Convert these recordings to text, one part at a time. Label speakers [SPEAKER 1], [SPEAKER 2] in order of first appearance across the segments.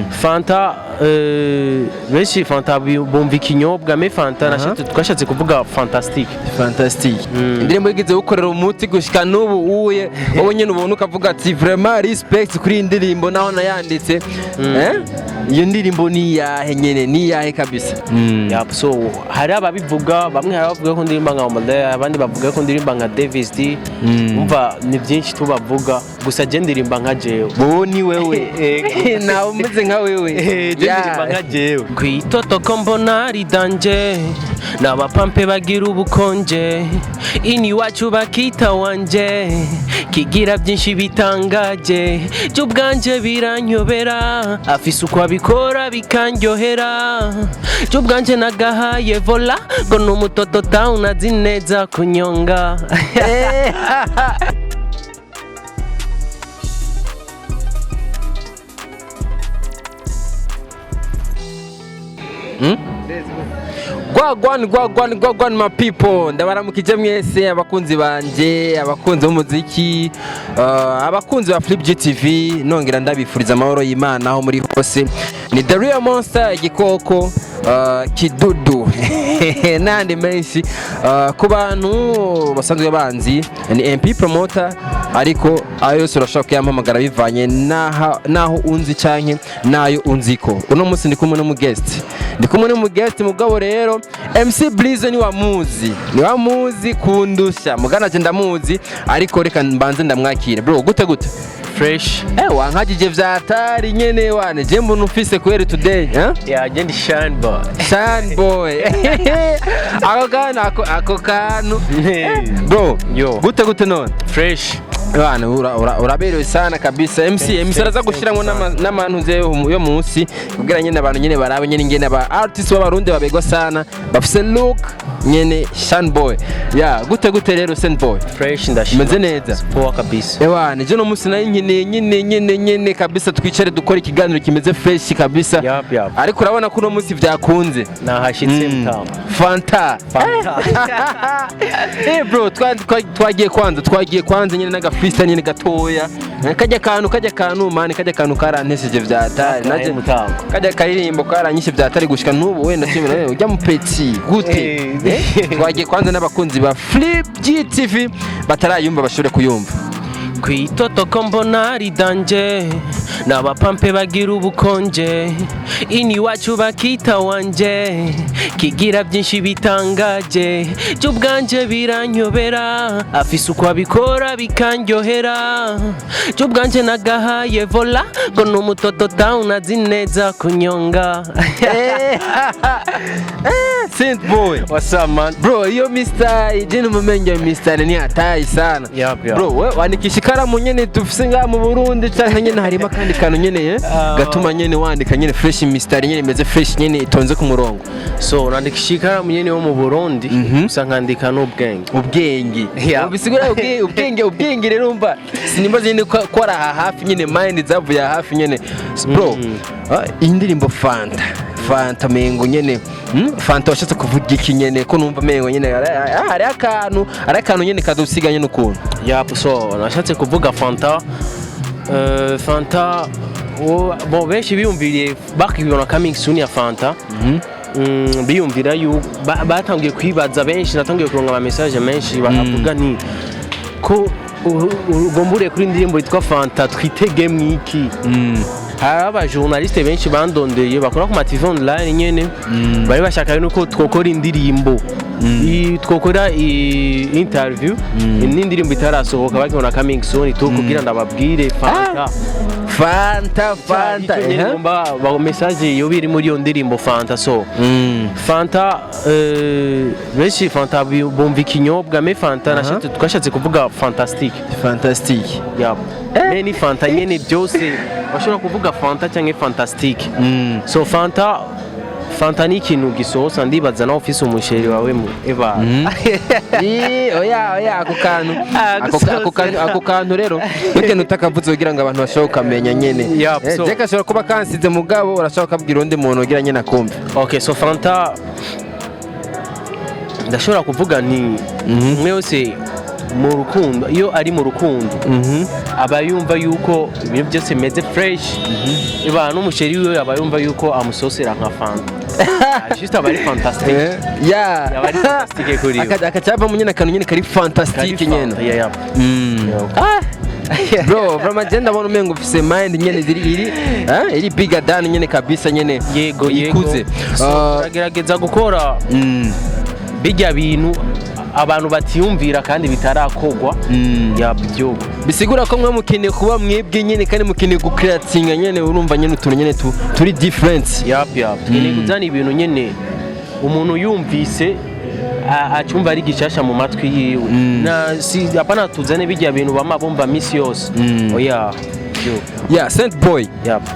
[SPEAKER 1] Fanta benshi Fanta bumva ikinyobwa me Fanta twashatse kuvuga fantastic
[SPEAKER 2] indirimbo yigize gukorera umuti gushika n'ubu uye wowe nyene ubona ukavuga ati vraiment respect kuri indirimbo naho nayanditse iyo ndirimbo ni yahe nyene ni yahe kabisa
[SPEAKER 1] so hari ababivuga bamwe hari abavuga ko ndirimba nka Amariye abandi bavuga ko ndirimba nka Davis D umva ni byinshi tubavuga gusa je ndirimba nka Jewe
[SPEAKER 2] bo ni wewe nawe umeze nka wewe
[SPEAKER 1] ndirimba nka Jewe kwitoto ko mbona ari danje n'abapampe bagira ubukonje ini wacu bakita wanje kigira byinshi bitangaje cyo bwanje biranyobera afise uko abikora bikanyohera cyo bwanje nagahaye vola ngo n'umutoto town azineza kunyonga Gwagwan my people ndabaramukije mwese abakunzi banje abakunzi b'umuziki abakunzi ba Flip GTV nongera ndabifuriza amahoro y'Imana aho muri hose ni The Real Monster igikoko kidudu nandi menshi ku bantu basanzwe banzi ni MP promoter ariko ayo yose urashaka kuyampamagara bivanye naho unzi canke nayo unziko uno munsi ndi kumwe n'umu guest mugabo rero MC Blizzard ni wamuzi kundusha mugana je ndamuzi ariko reka mbanze ndamwakire bro gute fresh wankagije vyatari nyene wane je mbona ufise kwere today je ndi shine
[SPEAKER 2] boy ako kanu bro gute none
[SPEAKER 1] fresh
[SPEAKER 2] Bana uraberewe sana kabisa MC araza gushiramwe n'amantu yo munsi kugira nyene abantu nyene barabe nyene ngene aba artists b'abarundi babego sana bafise look nyene shine boy gute rero send boy
[SPEAKER 1] fresh ndashima
[SPEAKER 2] meze neza
[SPEAKER 1] poa kabisa
[SPEAKER 2] bana je no munsi nayo nyene kabisa twicare dukora ikiganiro kimeze fresh kabisa ariko urabona ko no munsi vyakunze
[SPEAKER 1] nahashitse mutama
[SPEAKER 2] Fanta bro twagiye kwanza nyene naga freestyle nyene gatoya kajya kantu mani kajya kantu karantesheje vyatari naje
[SPEAKER 1] mutama
[SPEAKER 2] kajya karirimbo karanyishe vyatari gushika n'ubu wenda kimwe nawe ujya mu peti gute twagiye kwanza n'abakunzi ba Flip GTV batarayumva bashobore kuyumva
[SPEAKER 1] kwitoto ko mbona ari danje n'abapampe bagira ubukonje ini wacu bakita wanje kigira byinshi bitangaje cyo bwanje biranyobera afise uko abikora bikanyohera cyo bwanje nagahaye vola ngo n'umutoto town azineza kunyonga
[SPEAKER 2] Saint boy
[SPEAKER 1] what's up man
[SPEAKER 2] bro yo Mr. Jene Mukamenge Mr. ni atayi sana bro we wanikishikara mu nyene dufise nga mu Burundi cyane nyene harimo kandi kantu nyene gatuma nyene wandika nyene fresh Mr. nyene meze fresh nyene itonze ku murongo
[SPEAKER 1] so nandikishikara mu nyene wo mu Burundi usa nkandika n'ubwenge
[SPEAKER 2] bisigura ubwenge rero umva sinimba nyene ko ara hafi nyene mind zavuye hafi nyene bro indirimbo Fanta mengo nyene Fanta washatse kuvuga iki nyene ko numva mengo nyene ari akantu nyene kadusiga nyene ukuntu
[SPEAKER 1] so nashatse kuvuga Fanta bon benshi biyumviriye bakibona coming soon ya Fanta biyumvira yu batangiye kwibaza benshi natangiye kuronga ama message menshi bakavuga ni ko ugombure kuri indirimbo yitwa Fanta twitege mwiki hari abajournaliste benshi bandondeye bakora ku TV online nyene bari bashaka nuko twokora indirimbo twokora interview n'indirimbo itarasohoka bakibona coming soon kugira ndababwire Fanta ba message yo biri muri yo ndirimbo Fanta so Fanta benshi Fanta bumva ikinyobwa me Fanta twashatse kuvuga fantastic ni Fanta nyene byose bashobora kuvuga Fanta cyangwa fantastic so Fanta ni ikintu gisohosa ndibaza nawe ufise umusheri wawe mu eba
[SPEAKER 2] oya ako kantu rero ikintu utakavuze kugira ngo abantu bashobore kamenya nyene je kashobora kuba kansize mugabo urashobora kubwira undi muntu ugira nyene akumva
[SPEAKER 1] okay so Fanta ndashobora kuvuga ni umwe wese mu rukundo iyo ari mu rukundo
[SPEAKER 3] aba yumva yuko ibintu byose bimeze fresh iba n'umusheri wiwe aba yumva yuko amusosera nka fanta juste aba ari fantastic
[SPEAKER 2] yeah
[SPEAKER 3] aba ari fantastic kuri yo
[SPEAKER 2] akacava mu nyene kantu nyene kari fantastic nyene bro from agenda bona umengo ufise mind nyene iri bigger than nyene kabisa nyene
[SPEAKER 3] yego
[SPEAKER 2] ikuze
[SPEAKER 3] agerageza gukora bijya bintu abantu batiyumvira kandi bitarakogwa yabyo
[SPEAKER 2] bisigura ko mwe mukeneye kuba mwebwe nyene kandi mukeneye gucreatinga nyene urumva nyene utuntu nyene turi different
[SPEAKER 3] nyene kuzana ibintu nyene umuntu yumvise acyumva ari gishasha mu matwi yiwe na si apana tuzane bijya bintu bamabomba misi yose oya
[SPEAKER 2] Saint Boy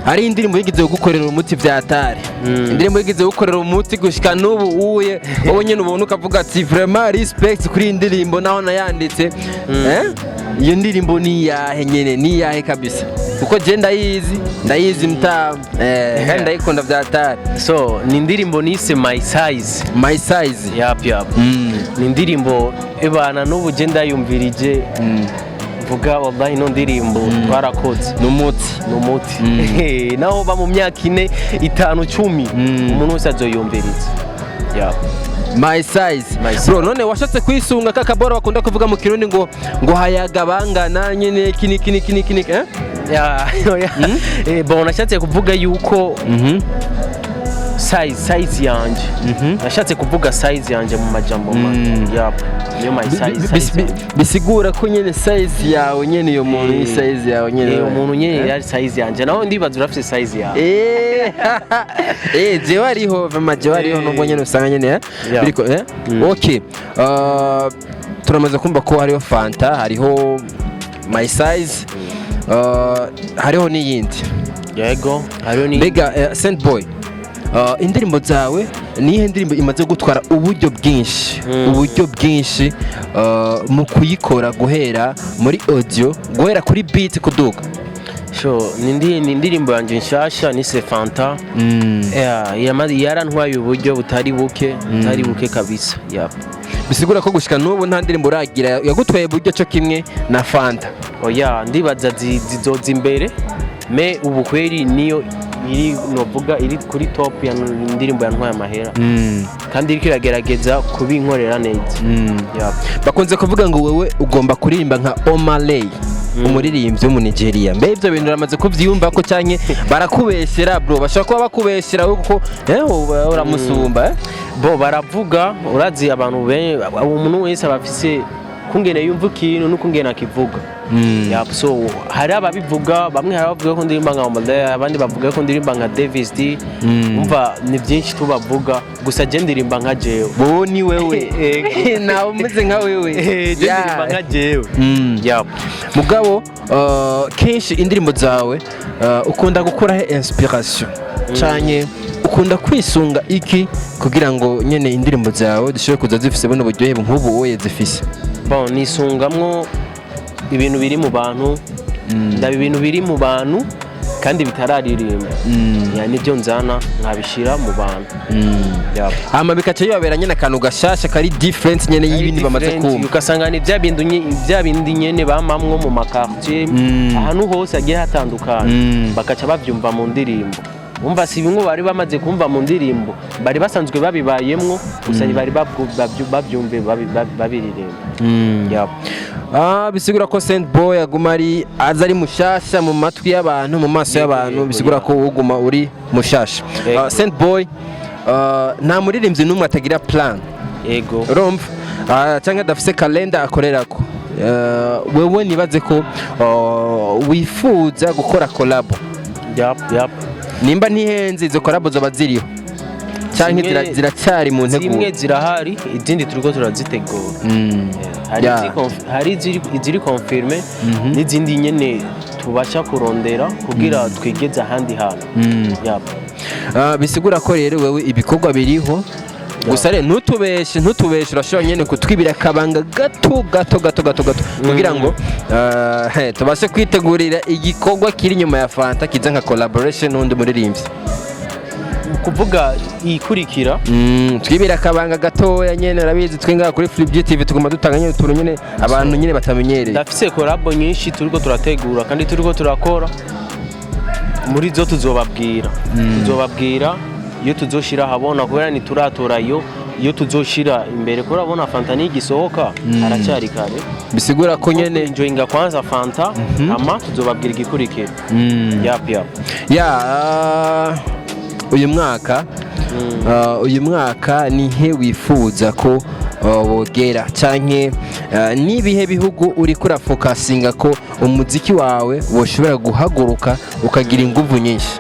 [SPEAKER 2] hari indirimbo yigize gukorera umuti vyatari indirimbo yigize gukorera umuti gushika n'ubu uye wowe nyene ubona ukavuga ati vraiment respect kuri indirimbo naho nayanditse iyo ndirimbo ni yahe nyene ni yahe kabisa kuko je ndayizi mta kandi ndayikunda vyatari
[SPEAKER 3] so ni indirimbo nise my size ni indirimbo ebana n'ubu je ndayumvirije vuga wallahi no ndirimbo twarakoze numuti naho ba mu myaka 4 5 10 umuntu wese azoyumviriza
[SPEAKER 2] my size bro none washatse kwisunga kakabora bakunda kuvuga mu kirundi ngo hayaga bangana nyene kini
[SPEAKER 3] bon nashatse kuvuga yuko size yanje nashatse kuvuga size yanje mu majambo niyo my size
[SPEAKER 2] bisigura ko nyene size yawe nyene iyo muntu ni size yawe nyene
[SPEAKER 3] iyo muntu nyene yari size yanje naho ndibaza urafite size yawe
[SPEAKER 2] jewe ariho jewe ariho nubwo nyene usanga nyene biriko okay turamaze kumva ko hariho fanta hariho my size hariho n'iyindi
[SPEAKER 3] yego hariho ni
[SPEAKER 2] mbega Saint Boy indirimbo zawe nihe ndirimbo imaze gutwara uburyo bwinshi mu kuyikora guhera muri audio guhera kuri beat kuduga
[SPEAKER 3] ni indirimbo yanjye nshasha ni Fanta yarantwaye uburyo butari buke kabisa
[SPEAKER 2] bisigura ko gushika n'ubu nta ndirimbo uragira yagutwaye uburyo cyo kimwe na Fanta
[SPEAKER 3] oya ndibaza zizoza imbere me ubu kweri niyo novuga iri kuri top ya indirimbo yantwaye amahera kandi iriko iragerageza kubinkorera neza
[SPEAKER 2] bakunze kuvuga ngo wewe ugomba kuririmba nka Omaley umuririmbyi wo mu Nigeria mbe ivyo bintu ramaze kuvyumva ko cyanke barakubeshera bro bashaka kuba bakubeshera kuko uramusumba
[SPEAKER 3] bo baravuga urazi abantu umuntu wese abafise kungene yumva ikintu n'ukungene akivuga so hari ababivuga bamwe hari abavuga ko ndirimba nka Omaley abandi bavuga ko ndirimba nka Davis D umva ni byinshi tubavuga gusa je ndirimba nka Jewe
[SPEAKER 2] bo ni wewe nawe umeze nka wewe
[SPEAKER 3] ndirimba nka Jewe
[SPEAKER 2] mugabo kenshi indirimbo zawe ukunda gukora inspiration cyane ukunda kwisunga iki kugira ngo nyene indirimbo zawe dushobore kuza zifise bone buryohe nk'ubu wowe zifise
[SPEAKER 3] bon nisungamwo ibintu biri mu bantu ndaba ibintu biri mu bantu kandi bitararirimba nibyo nzana nkabishira mu bantu
[SPEAKER 2] hama bikaca yobera nyene akantu gashasha kari different nyene y'ibindi bamaze kumva
[SPEAKER 3] ugasanga ni bya bindi nyene bamamwo mu makartier ahantu hose agiye hatandukanye bakaca bavyumva mu ndirimbo umva si bimwe bari bamaze kumva mu ndirimbo bari basanzwe babibayemwo gusa bari babyumve babiririmba
[SPEAKER 2] bisigura ko Saint Boy aguma ari azari mushasha mu matwi y'abantu mu maso y'abantu bisigura ko uguma uri mushasha Saint Boy nta muririmbyi n'umwe atagira plan
[SPEAKER 3] yego
[SPEAKER 2] urumva cyangwa adafise kalenda akorerako wewe nibaze ko wifuza gukora collab nimba ntihenze izo collab zoba ziriho cyangwa ziracyari mu ntego
[SPEAKER 3] zimwe zirahari izindi turiko turazitegura hari iziri confirme n'izindi nyene tubasha kurondera kugira twigeze ahandi hantu
[SPEAKER 2] bisigura ko rero wewe ibikorwa biriho gusa rero ntutubeshe urashobora nyene kutwibira akabanga gato kugira ngo tubashe kwitegurira igikorwa kiri nyuma ya Fanta kiza nka collaboration n'undi muririmbyi
[SPEAKER 3] kuvuga ikurikira
[SPEAKER 2] twibira akabanga gatoya nyene rabizi twinga kuri Flip TV tuguma dutanga nyene utuntu nyene abantu nyene batamenyereye.
[SPEAKER 3] Ndafise collabo nyinshi turiko turategura kandi turiko turakora muri zo tuzobabwira iyo tuzoshira habona kubera ni turatorayo iyo tuzoshira imbere ko urabona Fanta nigisohoka aracyari kare
[SPEAKER 2] bisigura ko nyene
[SPEAKER 3] enjoyinga kwanza Fanta ama tuzobabwira igikurikira
[SPEAKER 2] uyu mwaka ni he wifuza ko wogera canke nibihe bihugu uri kura focusinga ko umuziki wawe woshobora guhaguruka ukagira inguvu nyinshi?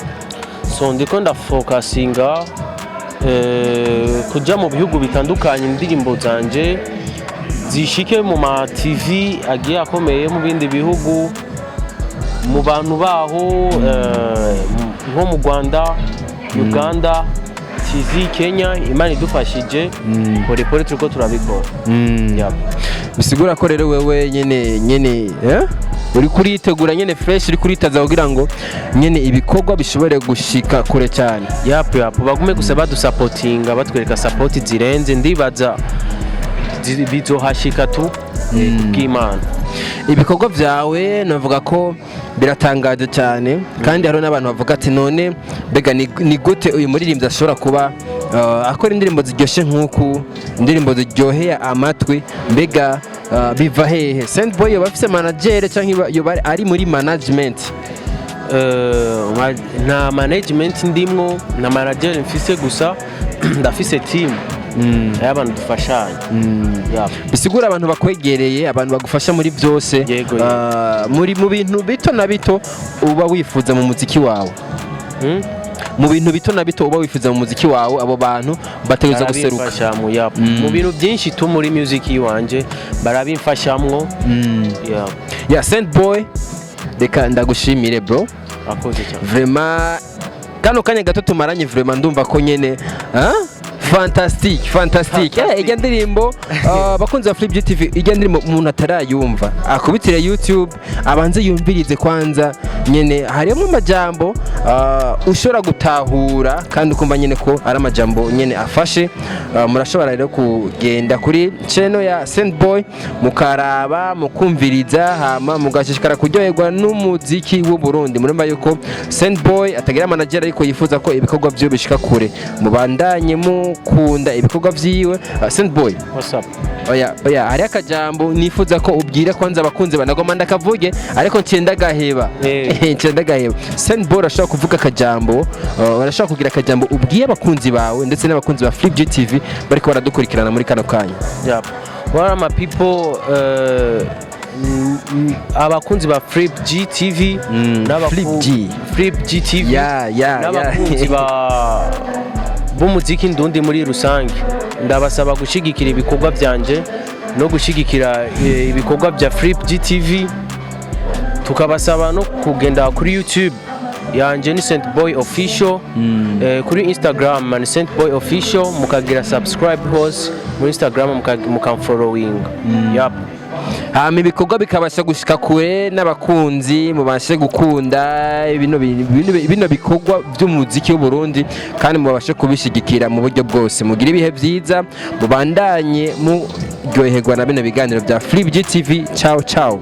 [SPEAKER 3] So ndiko ndafocusinga kuja mu bihugu bitandukanye indirimbo zanje zishike mu ma TV agiye akomeye mu bindi bihugu mu bantu baho nko mu Rwanda, Uganda, TV, Kenya, Imana idufashije pole turiko turabikora.
[SPEAKER 2] Bisigura ko rero wewe nyene uri kuritegura nyene fresh uri kuritaza kugira ngo nyene ibikorwa bishobore gushika kure cyane.
[SPEAKER 3] Bagume gusa badusupportinga batwereka support zirenze ndibaza bizohashika tu bw'Imana.
[SPEAKER 2] Ibikorwa vyawe navuga ko biratangaje cyane kandi haro n'abantu bavuga ati none bega ni gute uyu muririmbyi ashobora kuba akora indirimbo ziryoshe nk'uku indirimbo ziryoheye amatwi mbega biva hehe? Sendboy yoba afise manager cyangwa yoba ari muri management?
[SPEAKER 3] Nta management ndimwo na manager mfise gusa ndafise team y'abantu dufashanya.
[SPEAKER 2] Bisigura abantu bakwegereye abantu bagufasha muri byose muri mu bintu bito na bito uba wifuza mu muziki wawe. Mu bintu bito na bito uba wifuza mu muziki wawe abo bantu bategeza guseruka
[SPEAKER 3] mu bintu byinshi tu muri music wanje barabimfashamwo.
[SPEAKER 2] Sendboy reka ndagushimire bro,
[SPEAKER 3] akoze cyane
[SPEAKER 2] vraiment kano kanya gato tumaranye vraiment ndumva ko nyene fantastic ijya ndirimbo bakunze ba Flip TV ijya ndirimbo umuntu atarayumva akubitire YouTube abanze yumvirize kwanza nyene harimo amajambo ushobora gutahura kandi ukumva nyene ko ari amajambo nyene afashe. Murashobora rero kugenda kuri channel ya Sendboy mukaraba mukumviriza hama mugashishikara kuryoherwa n'umuziki w'uburundi. Murumva yuko Sendboy atagira manager ariko yifuza ko ibikorwa byo bishika kure mubandanye kunda ibikorwa vyiwe. Sendboy
[SPEAKER 3] what's up?
[SPEAKER 2] Oya hari akajambo nifuza ko ubwira kwanza abakunze banagoma ndakavuge ariko ncenda gaheba. Sendboy ashaka kuvuga akajambo barashaka kugira akajambo ubwiye abakunzi bawe ndetse n'abakunzi ba Flip TV bariko baradukurikirana muri kano kanya.
[SPEAKER 3] What my people abakunzi ba Flip TV Flip TV n'abakunzi ba b'umuziki ndundi muri rusange ndabasaba gushigikira ibikorwa byanje no gushigikira ibikorwa bya Flip TV tukabasaba no kugenda kuri YouTube yanje ni Sendboy official kuri Instagram ni Sendboy official mukagira subscribe hose muri Instagram mukamfollowing.
[SPEAKER 2] Ibikorwa bikabasha gushika kure n'abakunzi mubashe gukunda bino bikorwa by'umuziki w'uburundi kandi mubashe kubishigikira mu buryo bwose. Mugira ibihe byiza mubandanye muryoherwa na bino biganiro bya Flip TV. Ciao.